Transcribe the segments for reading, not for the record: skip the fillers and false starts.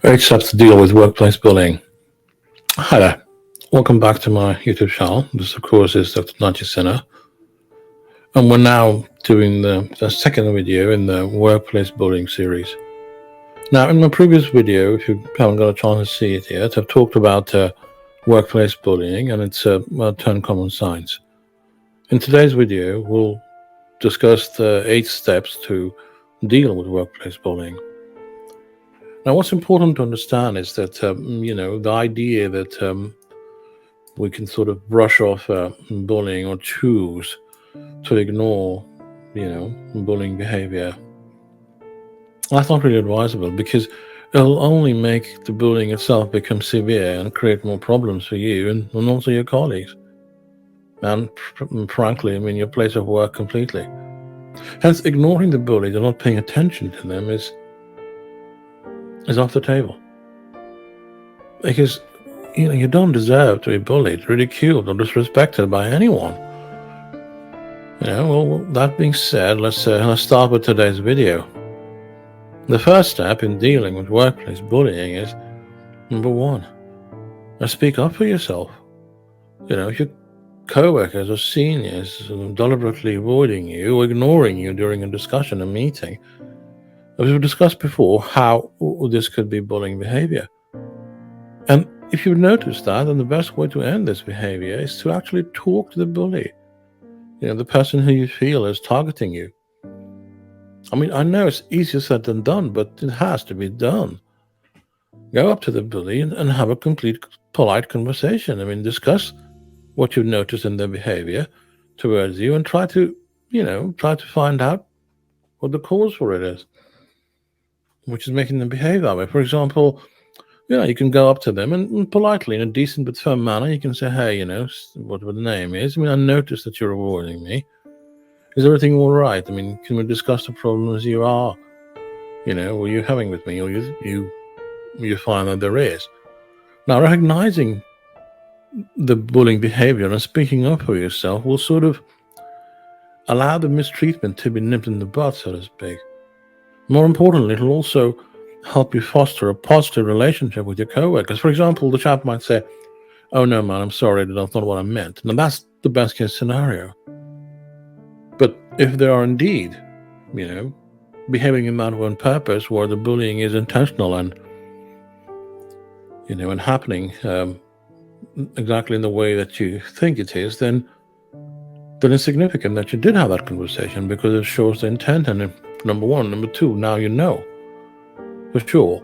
Eight steps to deal with workplace bullying. Hi there. Welcome back to my YouTube channel. This, of course, is Dr Nachi Sinha. And we're now doing the second video in the workplace bullying series. Now, in my previous video, if you haven't got a chance to see it yet, I've talked about workplace bullying and its term common signs. In today's video, we'll discuss the 8 steps to deal with workplace bullying. Now, what's important to understand is that, the idea that we can sort of brush off bullying or choose to ignore, bullying behavior, that's not really advisable, because it'll only make the bullying itself become severe and create more problems for you and also your colleagues. And frankly, your place of work completely. Hence, ignoring the bullies and not paying attention to them is off the table. Because, you don't deserve to be bullied, ridiculed, or disrespected by anyone. Well, that being said, let's start with today's video. The first step in dealing with workplace bullying is, number 1, speak up for yourself. If your co-workers or seniors are deliberately avoiding you or ignoring you during a discussion or meeting, as we've discussed before, how this could be bullying behavior. And if you've noticed that, then the best way to end this behavior is to actually talk to the bully, the person who you feel is targeting you. I know it's easier said than done, but it has to be done. Go up to the bully and have a complete polite conversation. Discuss what you've noticed in their behavior towards you and try to find out what the cause for it is, which is making them behave that way. For example, you can go up to them and politely, in a decent but firm manner, you can say, hey, whatever the name is, I noticed that you're avoiding me. Is everything all right? Can we discuss the problems you are, or you're having with me, or you find that there is? Now, recognizing the bullying behavior and speaking up for yourself will sort of allow the mistreatment to be nipped in the bud, so to speak. More importantly, it'll also help you foster a positive relationship with your co-workers. For example, the chap might say, oh no, man, I'm sorry, that's not what I meant. Now, that's the best case scenario. But if they are indeed, behaving in that way on purpose, where the bullying is intentional and, and happening exactly in the way that you think it is, then it's significant that you did have that conversation, because it shows the intent. And number 1, number 2, now you know for sure.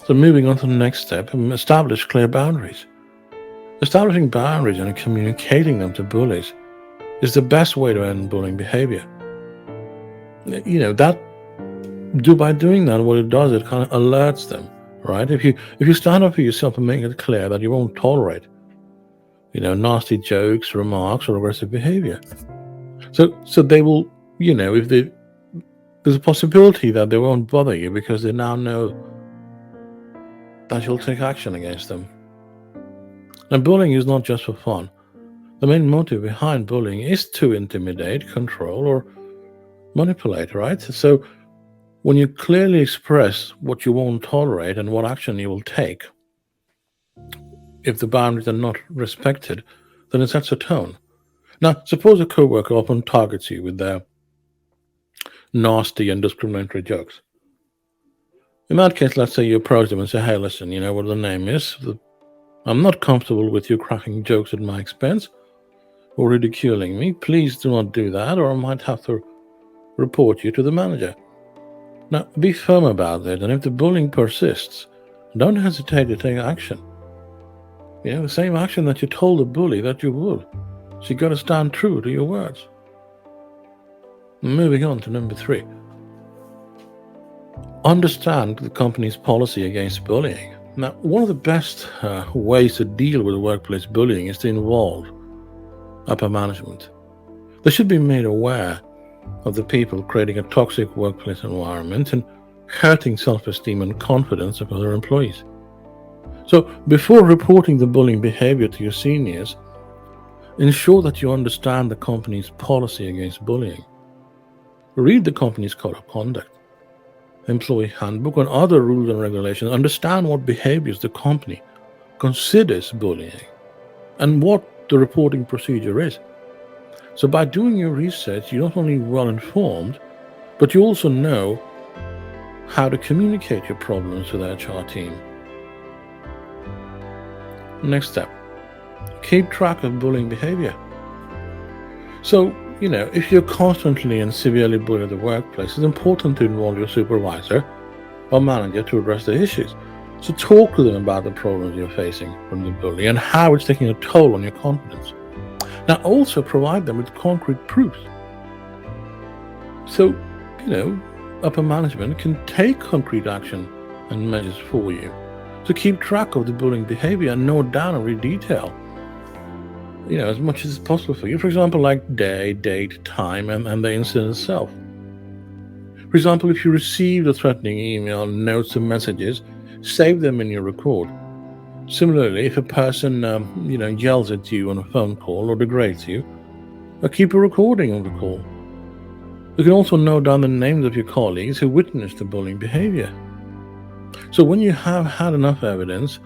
So moving on to the next step, establish clear boundaries. Establishing boundaries and communicating them to bullies is the best way to end bullying behavior. By doing that, what it does, it kind of alerts them, right? If you stand up for yourself and make it clear that you won't tolerate, nasty jokes, remarks, or aggressive behavior, so they will, if there's a possibility that they won't bother you, because they now know that you'll take action against them. Now, bullying is not just for fun. The main motive behind bullying is to intimidate, control, or manipulate, right? So when you clearly express what you won't tolerate and what action you will take, if the boundaries are not respected, then it sets a tone. Now, suppose a co-worker often targets you with their nasty and discriminatory jokes. In that case, let's say you approach them and say, hey, listen, what the name is? I'm not comfortable with you cracking jokes at my expense or ridiculing me. Please do not do that, or I might have to report you to the manager. Now, be firm about it, and if the bullying persists, don't hesitate to take action. The same action that you told the bully that you would. So you got to stand true to your words. Moving on to number 3. Understand the company's policy against bullying. Now, one of the best ways to deal with workplace bullying is to involve upper management. They should be made aware of the people creating a toxic workplace environment and hurting self-esteem and confidence of other employees. So before reporting the bullying behavior to your seniors, ensure that you understand the company's policy against bullying. Read the company's code of conduct employee handbook and other rules and regulations. Understand what behaviors the company considers bullying and what the reporting procedure is. So by doing your research, you're not only well informed, but you also know how to communicate your problems to the HR team. Next step, keep track of bullying behavior. So, if you're constantly and severely bullied at the workplace, it's important to involve your supervisor or manager to address the issues. So talk to them about the problems you're facing from the bully and how it's taking a toll on your confidence. Now also provide them with concrete proofs. So, upper management can take concrete action and measures for you. So keep track of the bullying behavior and note down every detail, as much as possible for you. For example, like day, date, time, and the incident itself. For example, if you received a threatening email, notes, and messages, save them in your record. Similarly, if a person, yells at you on a phone call or degrades you, keep a recording of the call. You can also note down the names of your colleagues who witnessed the bullying behavior. So when you have had enough evidence,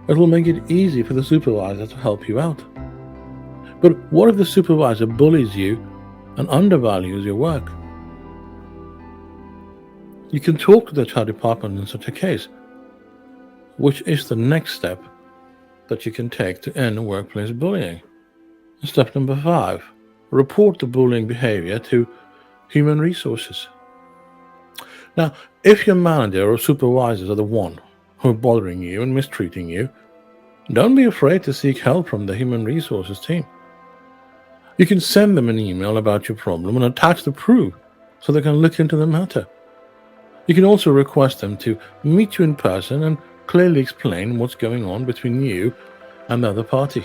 it will make it easy for the supervisor to help you out. But what if the supervisor bullies you and undervalues your work? You can talk to the HR department in such a case, which is the next step that you can take to end workplace bullying. Step number 5, report the bullying behavior to human resources. Now, if your manager or supervisors are the one who are bothering you and mistreating you, don't be afraid to seek help from the human resources team. You can send them an email about your problem and attach the proof so they can look into the matter. You can also request them to meet you in person and clearly explain what's going on between you and the other party.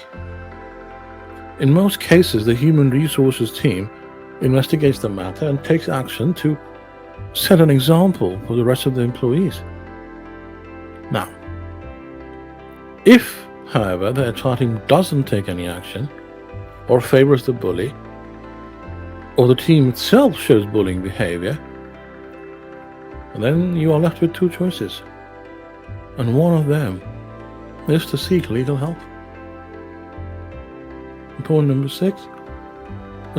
In most cases, the human resources team investigates the matter and takes action to set an example for the rest of the employees. Now, if, however, the HR team doesn't take any action or favors the bully, or the team itself shows bullying behavior, then you are left with 2 choices. And one of them is to seek legal help. Point number 6,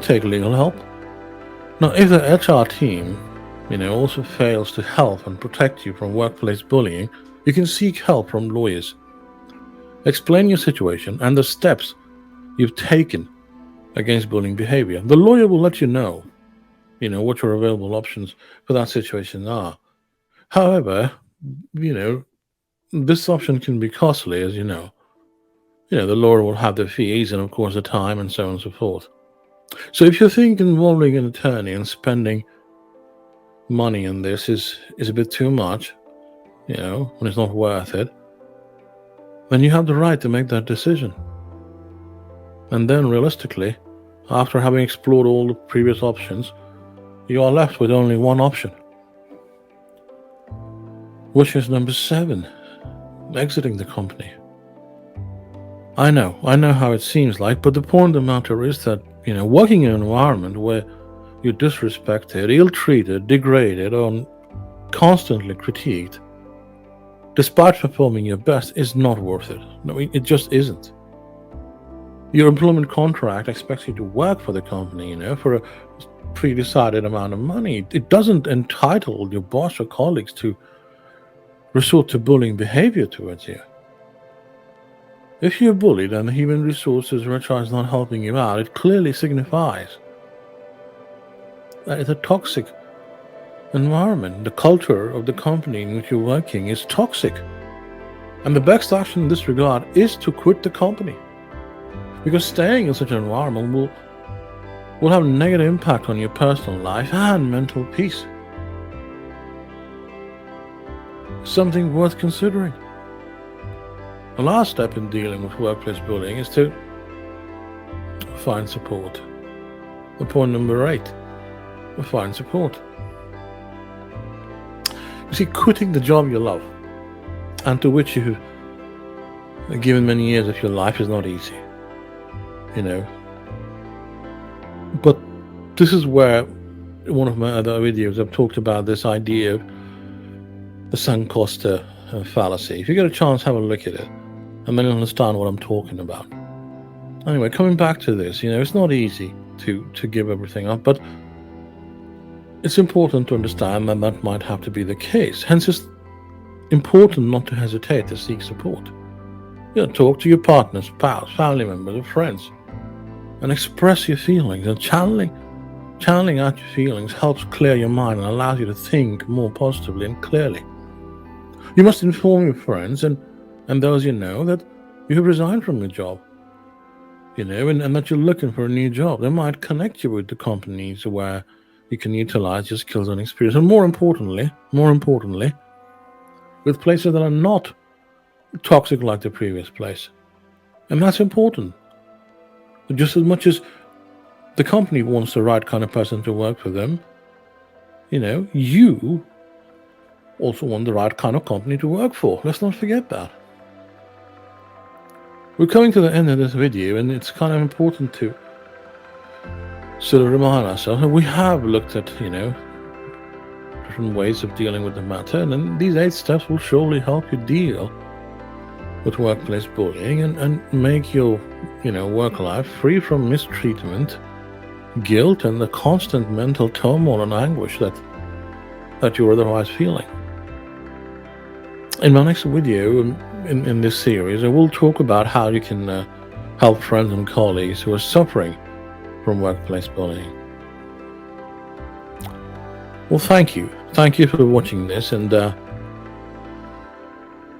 take legal help. Now, if the HR team, also fails to help and protect you from workplace bullying, you can seek help from lawyers. Explain your situation and the steps you've taken against bullying behavior. The lawyer will let you know, what your available options for that situation are. However, this option can be costly, as you know. The lawyer will have the fees and, of course, the time and so on and so forth. So if you think involving an attorney and spending money in this is a bit too much, when it's not worth it, then you have the right to make that decision. And then realistically, after having explored all the previous options, you are left with only one option, which is number 7, exiting the company. I know how it seems like, but the point of the matter is that, working in an environment where you're disrespected, ill-treated, degraded, or constantly critiqued, despite performing your best, is not worth it. No, it just isn't. Your employment contract expects you to work for the company, for a pre-decided amount of money. It doesn't entitle your boss or colleagues to resort to bullying behavior towards you. If you're bullied and the human resources HR is not helping you out, it clearly signifies that it's a toxic environment. The culture of the company in which you're working is toxic. And the best action in this regard is to quit the company. Because staying in such an environment will have a negative impact on your personal life and mental peace. Something worth considering. The last step in dealing with workplace bullying is to find support. The point number 8, find support. You see, quitting the job you love and to which you have given many years of your life is not easy. But this is where one of my other videos I've talked about this idea of the sunk cost fallacy. If you get a chance, have a look at it, and then understand what I'm talking about. Anyway, coming back to this, it's not easy to give everything up, but it's important to understand that that might have to be the case. Hence, it's important not to hesitate to seek support. Talk to your partners, pals, family members, or friends, and express your feelings. And channeling out your feelings helps clear your mind and allows you to think more positively and clearly. You must inform your friends and those you know that you have resigned from your job, and that you're looking for a new job. They might connect you with the companies where you can utilize your skills and experience. And more importantly, with places that are not toxic like the previous place. And that's important. Just as much as the company wants the right kind of person to work for them, you also want the right kind of company to work for. Let's not forget that. We're coming to the end of this video, and it's kind of important to sort of remind ourselves that we have looked at, different ways of dealing with the matter, and then these 8 steps will surely help you deal with workplace bullying and make your, work life free from mistreatment, guilt, and the constant mental turmoil and anguish that you're otherwise feeling. In my next video in this series, I will talk about how you can help friends and colleagues who are suffering from workplace bullying. Well, thank you. Thank you for watching this, and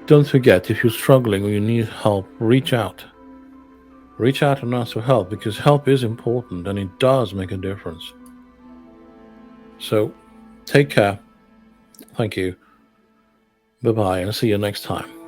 don't forget, if you're struggling or you need help, reach out. Reach out and ask for help, because help is important and it does make a difference. So, take care. Thank you. Bye-bye, and see you next time.